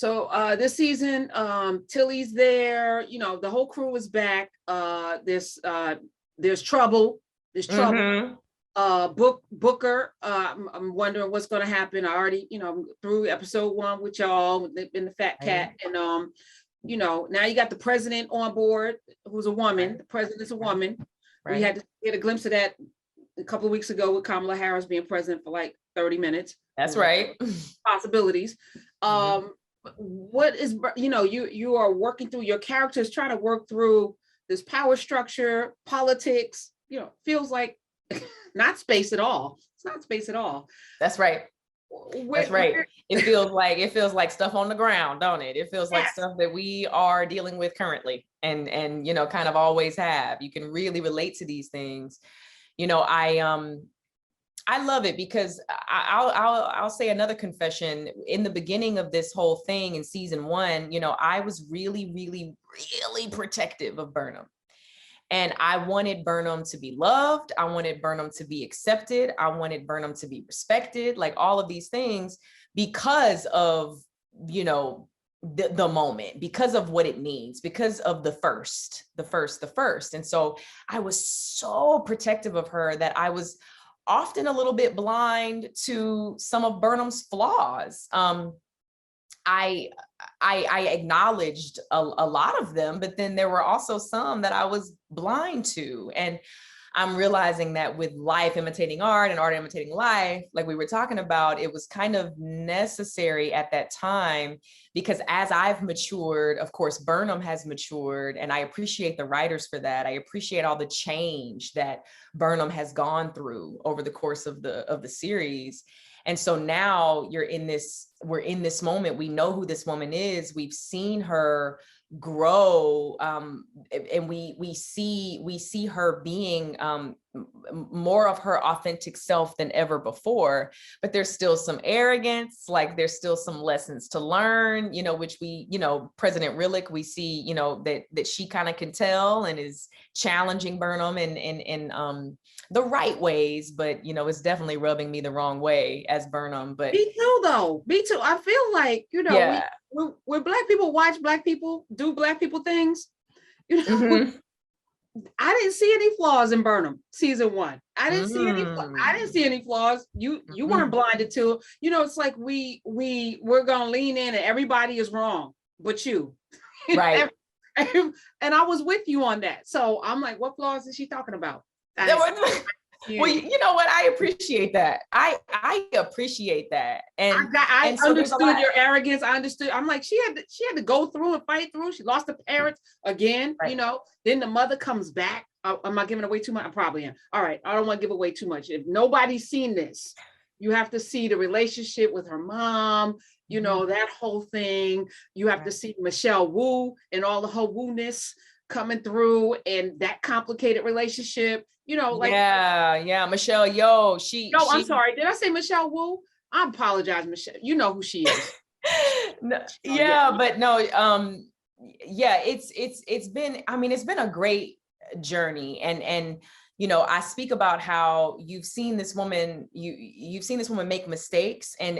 So this season, Tilly's there. You know, the whole crew is back. There's trouble. There's trouble. Booker. I'm wondering what's going to happen. I already, through episode 1 with y'all in the Fat Cat, and now you got the president on board, who's a woman. Right. The president's a woman. Right. We had to get a glimpse of that a couple of weeks ago with Kamala Harris being president for like 30 minutes. That's right. Possibilities. What is, you are working through, your characters trying to work through this power structure, politics, feels like not space at all. It's not space at all. That's right. That's right. It feels like stuff on the ground, don't it? It feels like stuff that we are dealing with currently and kind of always have. You can really relate to these things. I love it because I'll say another confession. In the beginning of this whole thing in season 1, I was really, really, really protective of Burnham. And I wanted Burnham to be loved. I wanted Burnham to be accepted. I wanted Burnham to be respected, like all of these things because of, the moment, because of what it means, because of the first. And so I was so protective of her that I was often a little bit blind to some of Burnham's flaws. I acknowledged a lot of them, but then there were also some that I was blind to. And I'm realizing that with life imitating art and art imitating life, like we were talking about, it was kind of necessary at that time, because as I've matured, of course, Burnham has matured, and I appreciate the writers for that. I appreciate all the change that Burnham has gone through over the course of the series. And so now we're in this moment. We know who this woman is. We've seen her grow, and we see her being more of her authentic self than ever before. But there's still some arrogance, like there's still some lessons to learn, which we, President Rillick, we see, that she kind of can tell and is challenging Burnham in the right ways, but it's definitely rubbing me the wrong way as Burnham. But me too, though. Me too. I feel like, when Black people watch Black people do Black people things, I didn't see any flaws in Burnham season 1. I didn't see any flaws. You weren't blinded to. It's like we're gonna lean in and everybody is wrong but you. Right. And I was with you on that. So I'm like, what flaws is she talking about? Well, you know what? I appreciate that. I appreciate that. And I understood your arrogance. I understood. I'm like, she had to go through and fight through. She lost her parents again, right. Then the mother comes back. Am I giving away too much? I probably am. All right. I don't want to give away too much. If nobody's seen this, you have to see the relationship with her mom, that whole thing. You have to see Michelle Wu and all of her woo-ness coming through, and that complicated relationship. Michelle I'm sorry, did I say Michelle Wu? I apologize, Michelle, you know who she is. But no, it's been a great journey, and I speak about how you've seen this woman make mistakes, and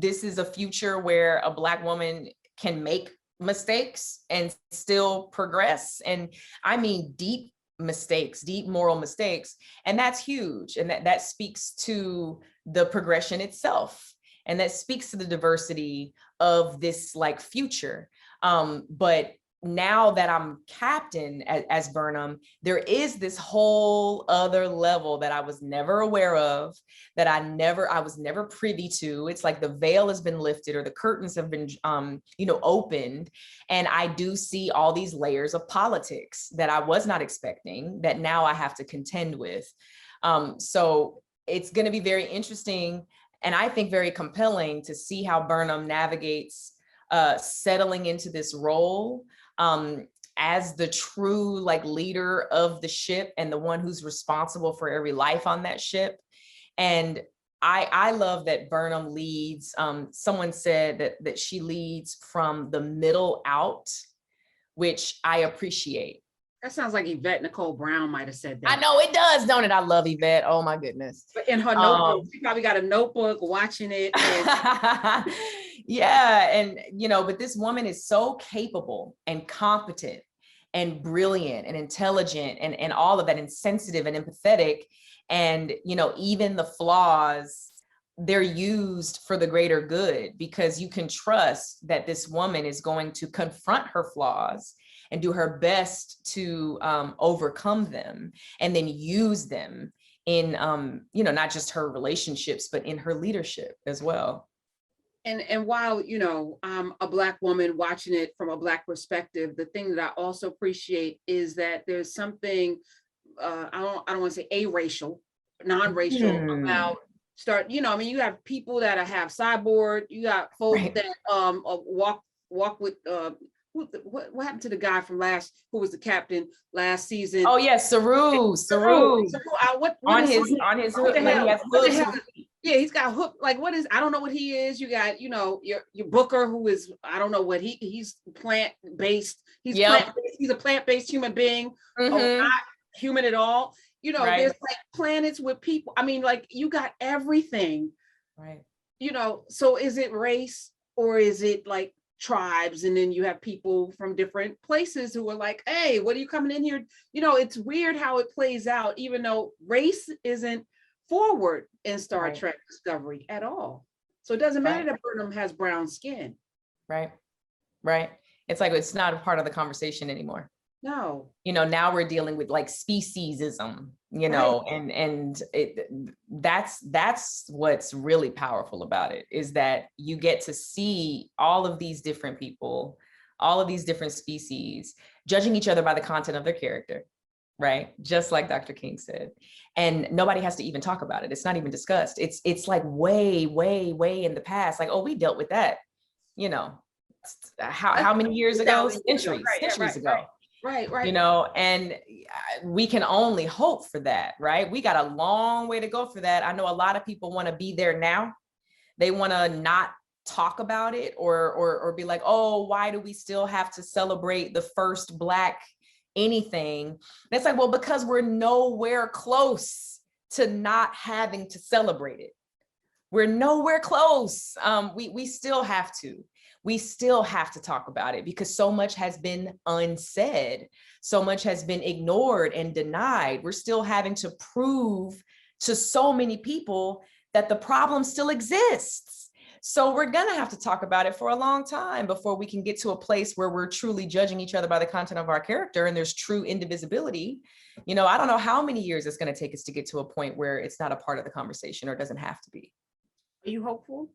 this is a future where a Black woman can make mistakes and still progress, and I mean deep moral mistakes, and that's huge, and that speaks to the progression itself, and that speaks to the diversity of this like future. But now that I'm captain as Burnham, there is this whole other level that I was never aware of, that I was never privy to. It's like the veil has been lifted, or the curtains have been, opened. And I do see all these layers of politics that I was not expecting, that now I have to contend with. So it's going to be very interesting, and I think very compelling to see how Burnham navigates settling into this role as the true leader of the ship, and the one who's responsible for every life on that ship. And I love that Burnham leads. Someone said that she leads from the middle out, which I appreciate. That sounds like Yvette Nicole Brown might have said that. I know it does, don't it? I love Yvette. Oh my goodness. But in her notebook, she probably got a notebook watching it. And yeah. And, but this woman is so capable and competent and brilliant and intelligent and all of that, and sensitive and empathetic. And, even the flaws, they're used for the greater good, because you can trust that this woman is going to confront her flaws and do her best to overcome them, and then use them in, not just her relationships, but in her leadership as well. And while, I'm a Black woman watching it from a Black perspective, the thing that I also appreciate is that there's something, I don't want to say aracial, non-racial about you have people that have cyborg, you got folks that walk with what happened to the guy from who was the captain last season? Oh yeah, Saru. What on his hook, yeah, he's got hook. Like, what is? I don't know what he is. You got, your Booker, who is, I don't know what he's plant based. He's a plant based human being, not human at all. There's like planets with people. I mean, like, you got everything, right? So is it race, or is it like tribes? And then you have people from different places who are like, hey, what are you coming in here? It's weird how it plays out, even though race isn't forward in Star Trek Discovery at all. So it doesn't matter that Burnham has brown skin. Right. It's like, it's not a part of the conversation anymore. No. Now we're dealing with like speciesism, and that's what's really powerful about it, is that you get to see all of these different people, all of these different species, judging each other by the content of their character. Right. Just like Dr. King said. And nobody has to even talk about it. It's not even discussed. It's like way, way, way in the past. Like, oh, we dealt with that, how many years ago? Centuries ago. Right. And we can only hope for that, right? We got a long way to go for that. I know a lot of people want to be there now. They want to not talk about it or be like, oh, why do we still have to celebrate the first Black anything? And it's like, well, because we're nowhere close to not having to celebrate it. We're nowhere close. We still have to. We still have to talk about it, because so much has been unsaid. So much has been ignored and denied. We're still having to prove to so many people that the problem still exists. So we're going to have to talk about it for a long time before we can get to a place where we're truly judging each other by the content of our character and there's true indivisibility. I don't know how many years it's going to take us to get to a point where it's not a part of the conversation, or doesn't have to be. Are you hopeful,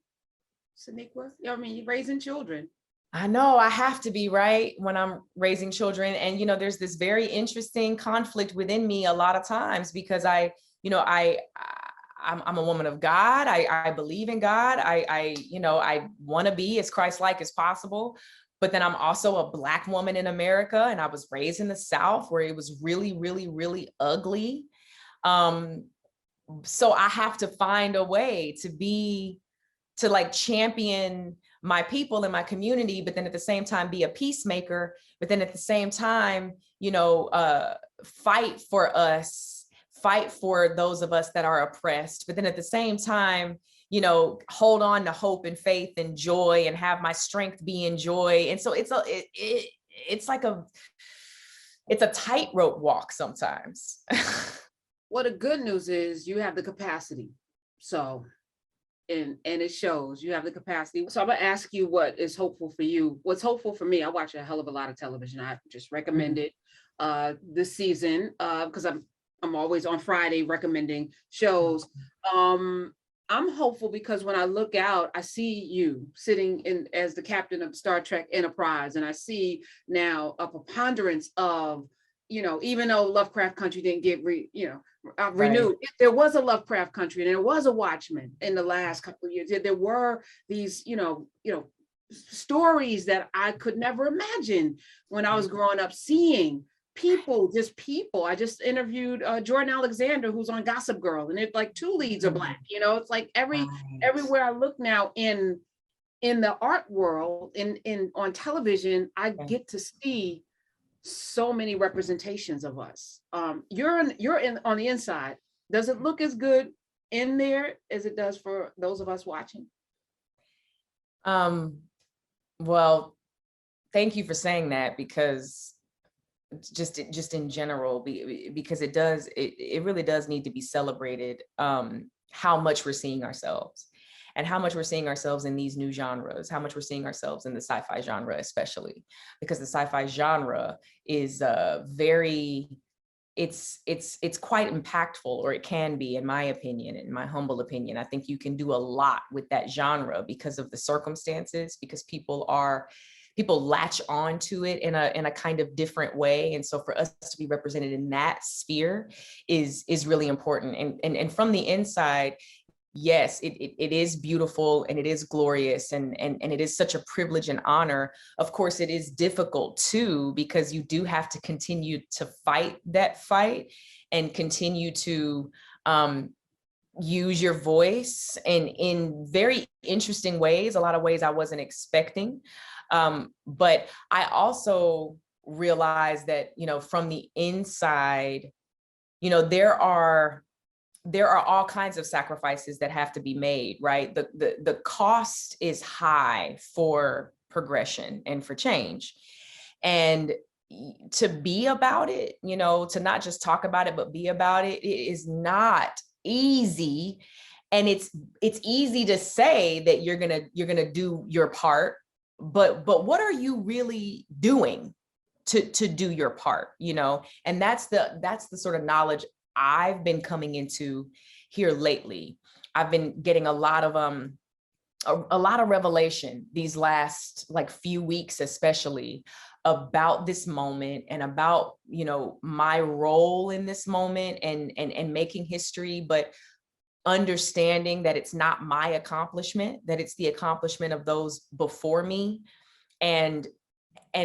Sonequa? I mean, you're raising children. I know I have to be, right, when I'm raising children. And, there's this very interesting conflict within me a lot of times, because I'm a woman of God. I believe in God. I want to be as Christ-like as possible. But then I'm also a Black woman in America, and I was raised in the South, where it was really, really, really ugly. So I have to find a way to like champion my people and my community, but then at the same time be a peacemaker, but then at the same time, fight for us, fight for those of us that are oppressed, but then at the same time, hold on to hope and faith and joy, and have my strength be in joy. And so it's a tightrope walk sometimes. Well, the good news is you have the capacity. So, and it shows you have the capacity. So I'm gonna ask you what is hopeful for you. What's hopeful for me? I watch a hell of a lot of television. I just recommend it this season because I'm always on Friday recommending shows. I'm hopeful because when I look out, I see you sitting in as the captain of Star Trek Enterprise, and I see now a preponderance of, even though Lovecraft Country didn't get renewed, right. There was a Lovecraft Country and there was a Watchmen in the last couple of years. There were these, stories that I could never imagine when I was growing up, seeing people. I just interviewed Jordan Alexander, who's on Gossip Girl, and it's like 2 leads are Black. It's like everywhere I look now in the art world, in on television, I get to see so many representations of us. You're in on the inside. Does it look as good in there as it does for those of us watching? Well, thank you for saying that, because just in general, because it really does need to be celebrated, how much we're seeing ourselves, and how much we're seeing ourselves in these new genres, how much we're seeing ourselves in the sci-fi genre, especially because the sci-fi genre is it's quite impactful, or it can be, in my opinion, in my humble opinion. I think you can do a lot with that genre because of the circumstances, because people latch on to it in a kind of different way. And so for us to be represented in that sphere is really important. And from the inside, yes, it is beautiful and it is glorious, and it is such a privilege and honor. Of course, it is difficult too, because you do have to continue to fight that fight and continue to use your voice in very interesting ways, a lot of ways I wasn't expecting. But I also realized that, from the inside, there are all kinds of sacrifices that have to be made, right? The cost is high for progression and for change. And to be about it, to not just talk about it, but be about it, it is not easy. And it's easy to say that you're gonna do your part, but what are you really doing to do your part, And that's the sort of knowledge I've been coming into here lately. I've been getting a lot of revelation these last few weeks, especially about this moment and about, my role in this moment and making history, but understanding that it's not my accomplishment, that it's the accomplishment of those before me. And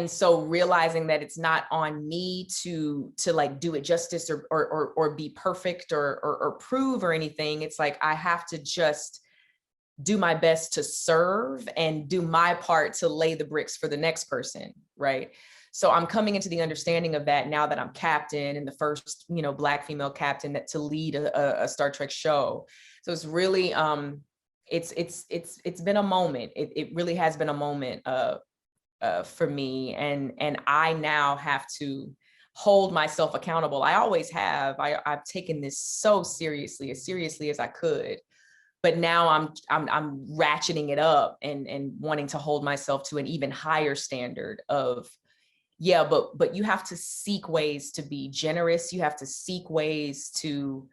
so realizing that it's not on me to do it justice or be perfect or prove or anything. It's like, I have to just do my best to serve and do my part to lay the bricks for the next person. Right. So I'm coming into the understanding of that now that I'm captain, and the first, Black female captain to lead a Star Trek show. So it's really, it's been a moment. It really has been a moment for me, and I now have to hold myself accountable. I always have. I've taken this so seriously, as seriously as I could, but now I'm ratcheting it up and wanting to hold myself to an even higher standard of, yeah, but you have to seek ways to be generous. You have to seek ways to,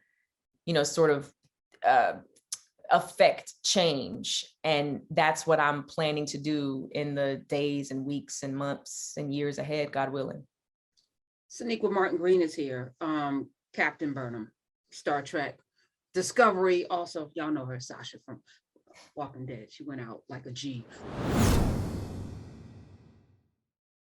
sort of affect change. And that's what I'm planning to do in the days and weeks and months and years ahead, God willing. Sonequa Martin-Green is here. Captain Burnham, Star Trek, Discovery. Also, y'all know her, Sasha from Walking Dead. She went out like a G.